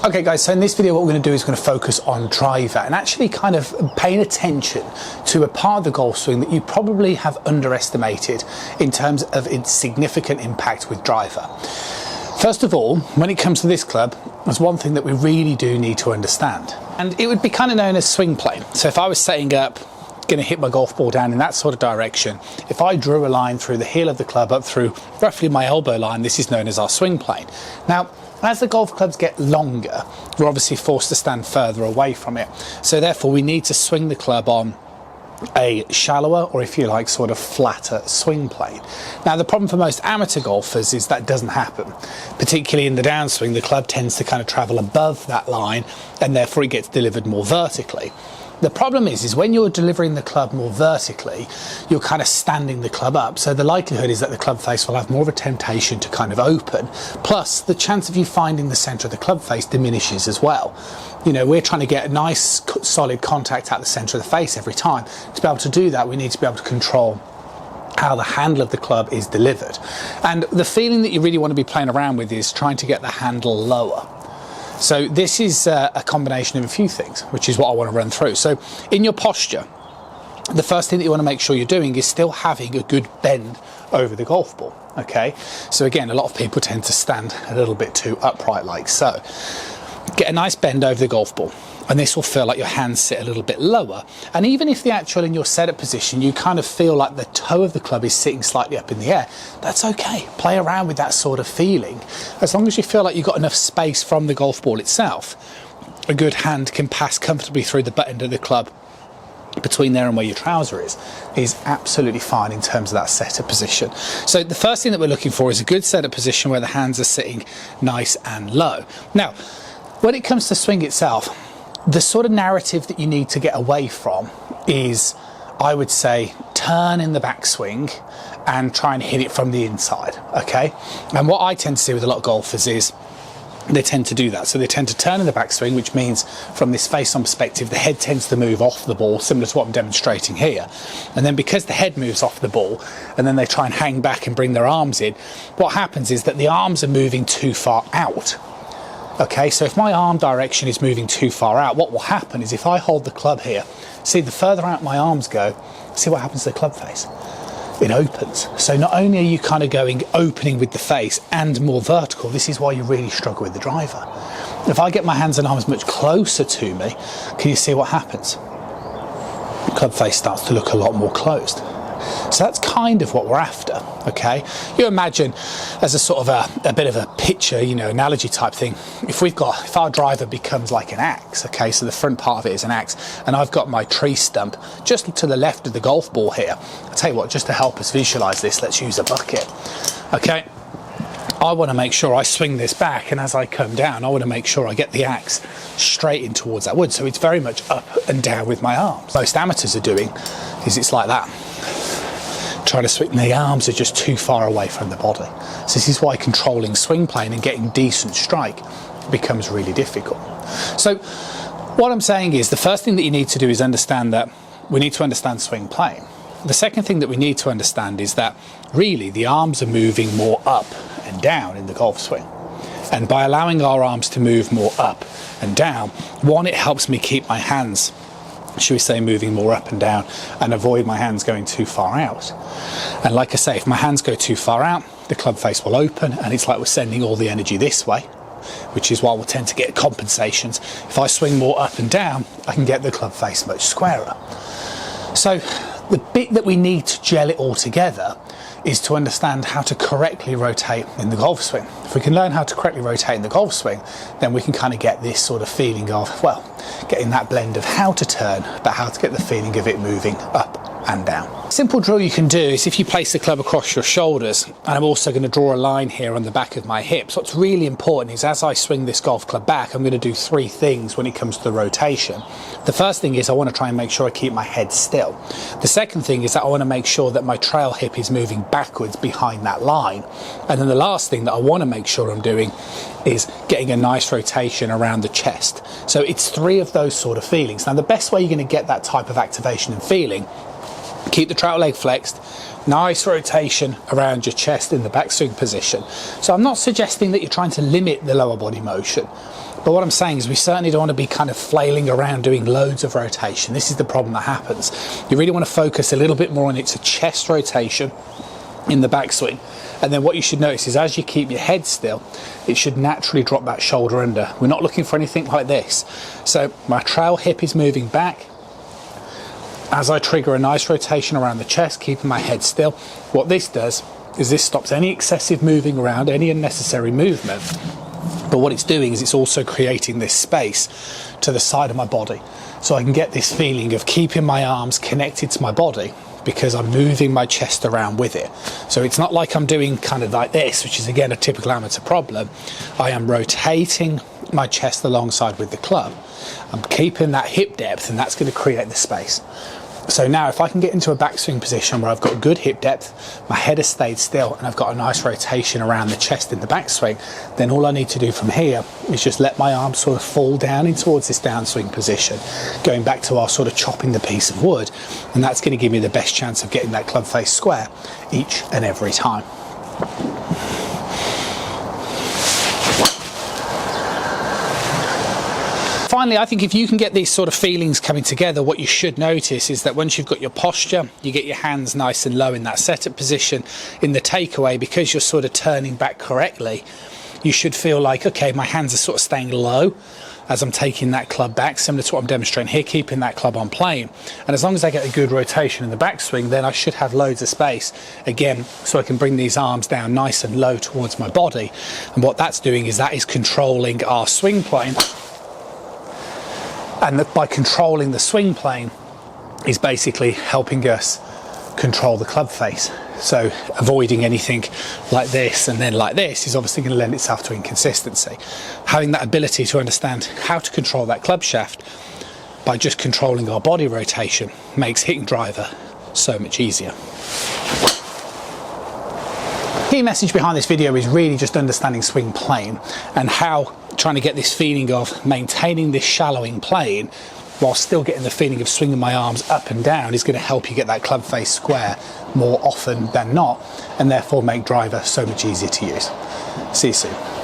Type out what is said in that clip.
Okay guys, so in this video what we're going to do is going to focus on driver and actually kind of paying attention to a part of the golf swing that you probably have underestimated in terms of its significant impact with driver. First of all, when it comes to this club, there's one thing that we really do need to understand, and it would be kind of known as swing plane. So if I was setting up, going to hit my golf ball down in that sort of direction, if I drew a line through the heel of the club up through roughly my elbow line, this is known as our swing plane. Now, as the golf clubs get longer, we're obviously forced to stand further away from it. So therefore we need to swing the club on a shallower, or if you like, sort of flatter swing plane. Now the problem for most amateur golfers is that doesn't happen. Particularly in the downswing, the club tends to kind of travel above that line and therefore it gets delivered more vertically. The problem is when you're delivering the club more vertically, you're kind of standing the club up. So the likelihood is that the club face will have more of a temptation to kind of open. Plus, the chance of you finding the centre of the club face diminishes as well. You know, we're trying to get a nice, solid contact at the centre of the face every time. To be able to do that, we need to be able to control how the handle of the club is delivered. And the feeling that you really want to be playing around with is trying to get the handle lower. So this is a combination of a few things, which is what I want to run through. So in your posture, the first thing that you want to make sure you're doing is still having a good bend over the golf ball, okay? So again, a lot of people tend to stand a little bit too upright like so. Get a nice bend over the golf ball, and this will feel like your hands sit a little bit lower. And even if in your setup position, you kind of feel like the toe of the club is sitting slightly up in the air, that's okay. Play around with that sort of feeling. As long as you feel like you've got enough space from the golf ball itself, a good hand can pass comfortably through the butt end of the club between there and where your trouser is absolutely fine in terms of that setup position. So the first thing that we're looking for is a good setup position where the hands are sitting nice and low. Now, when it comes to swing itself, the sort of narrative that you need to get away from is, I would say, turn in the backswing and try and hit it from the inside, okay? And what I tend to see with a lot of golfers is they tend to do that. So they tend to turn in the backswing, which means from this face-on perspective, the head tends to move off the ball, similar to what I'm demonstrating here. And then because the head moves off the ball, and then they try and hang back and bring their arms in, what happens is that the arms are moving too far out. Okay, so if my arm direction is moving too far out, what will happen is if I hold the club here, see, the further out my arms go, see what happens to the club face? It opens. So not only are you kind of opening with the face and more vertical, this is why you really struggle with the driver. If I get my hands and arms much closer to me, can you see what happens? The club face starts to look a lot more closed. So that's kind of what we're after, okay? You imagine as a sort of a bit of a picture, you know, analogy type thing. If our driver becomes like an axe, okay, so the front part of it is an axe, and I've got my tree stump just to the left of the golf ball here. I'll tell you what, just to help us visualize this, let's use a bucket, okay? I want to make sure I swing this back, and as I come down, I want to make sure I get the axe straight in towards that wood. So it's very much up and down with my arms. Most amateurs are doing is it's like that. Trying to swing, the arms are just too far away from the body. So this is why controlling swing plane and getting decent strike becomes really difficult. So what I'm saying is the first thing that you need to do is understand that we need to understand swing plane. The second thing that we need to understand is that really the arms are moving more up and down in the golf swing. And by allowing our arms to move more up and down, one, it helps me keep my hands, should we say, moving more up and down and avoid my hands going too far out. And like I say, if my hands go too far out, the club face will open and it's like we're sending all the energy this way, which is why we'll tend to get compensations. If I swing more up and down, I can get the club face much squarer. So the bit that we need to gel it all together is to understand how to correctly rotate in the golf swing. If we can learn how to correctly rotate in the golf swing, then we can kind of get this sort of feeling of, well, getting that blend of how to turn, but how to get the feeling of it moving up and down. Simple drill you can do is if you place the club across your shoulders, and I'm also going to draw a line here on the back of my hips. What's really important is as I swing this golf club back, I'm going to do three things when it comes to the rotation. The first thing is I want to try and make sure I keep my head still. The second thing is that I want to make sure that my trail hip is moving backwards behind that line. And then the last thing that I want to make sure I'm doing is getting a nice rotation around the chest. So it's three of those sort of feelings. Now the best way you're going to get that type of activation and feeling Keep the trowel leg flexed. Nice rotation around your chest in the backswing position. So I'm not suggesting that you're trying to limit the lower body motion, but what I'm saying is we certainly don't want to be kind of flailing around doing loads of rotation. This is the problem that happens. You really want to focus a little bit more on it's a chest rotation in the backswing. And then what you should notice is as you keep your head still, it should naturally drop that shoulder under. We're not looking for anything like this. So my trowel hip is moving back. As I trigger a nice rotation around the chest, keeping my head still, what this does is this stops any excessive moving around, any unnecessary movement. But what it's doing is it's also creating this space to the side of my body. So I can get this feeling of keeping my arms connected to my body because I'm moving my chest around with it. So it's not like I'm doing kind of like this, which is again a typical amateur problem. I am rotating my chest alongside with the club. I'm keeping that hip depth, and that's going to create the space. So now if I can get into a backswing position where I've got good hip depth, my head has stayed still, and I've got a nice rotation around the chest in the backswing, then all I need to do from here is just let my arms sort of fall down in towards this downswing position, going back to our sort of chopping the piece of wood, and that's going to give me the best chance of getting that club face square each and every time. Finally, I think if you can get these sort of feelings coming together, what you should notice is that once you've got your posture, you get your hands nice and low in that setup position. In the takeaway, because you're sort of turning back correctly, you should feel like, okay, my hands are sort of staying low as I'm taking that club back, similar to what I'm demonstrating here, keeping that club on plane. And as long as I get a good rotation in the backswing, then I should have loads of space, again, so I can bring these arms down nice and low towards my body. And what that's doing is that is controlling our swing plane. And by controlling the swing plane is basically helping us control the club face. So avoiding anything like this and then like this is obviously going to lend itself to inconsistency. Having that ability to understand how to control that club shaft by just controlling our body rotation makes hitting driver so much easier. Key message behind this video is really just understanding swing plane and how trying to get this feeling of maintaining this shallowing plane while still getting the feeling of swinging my arms up and down is going to help you get that club face square more often than not, and therefore make driver so much easier to use. See you soon.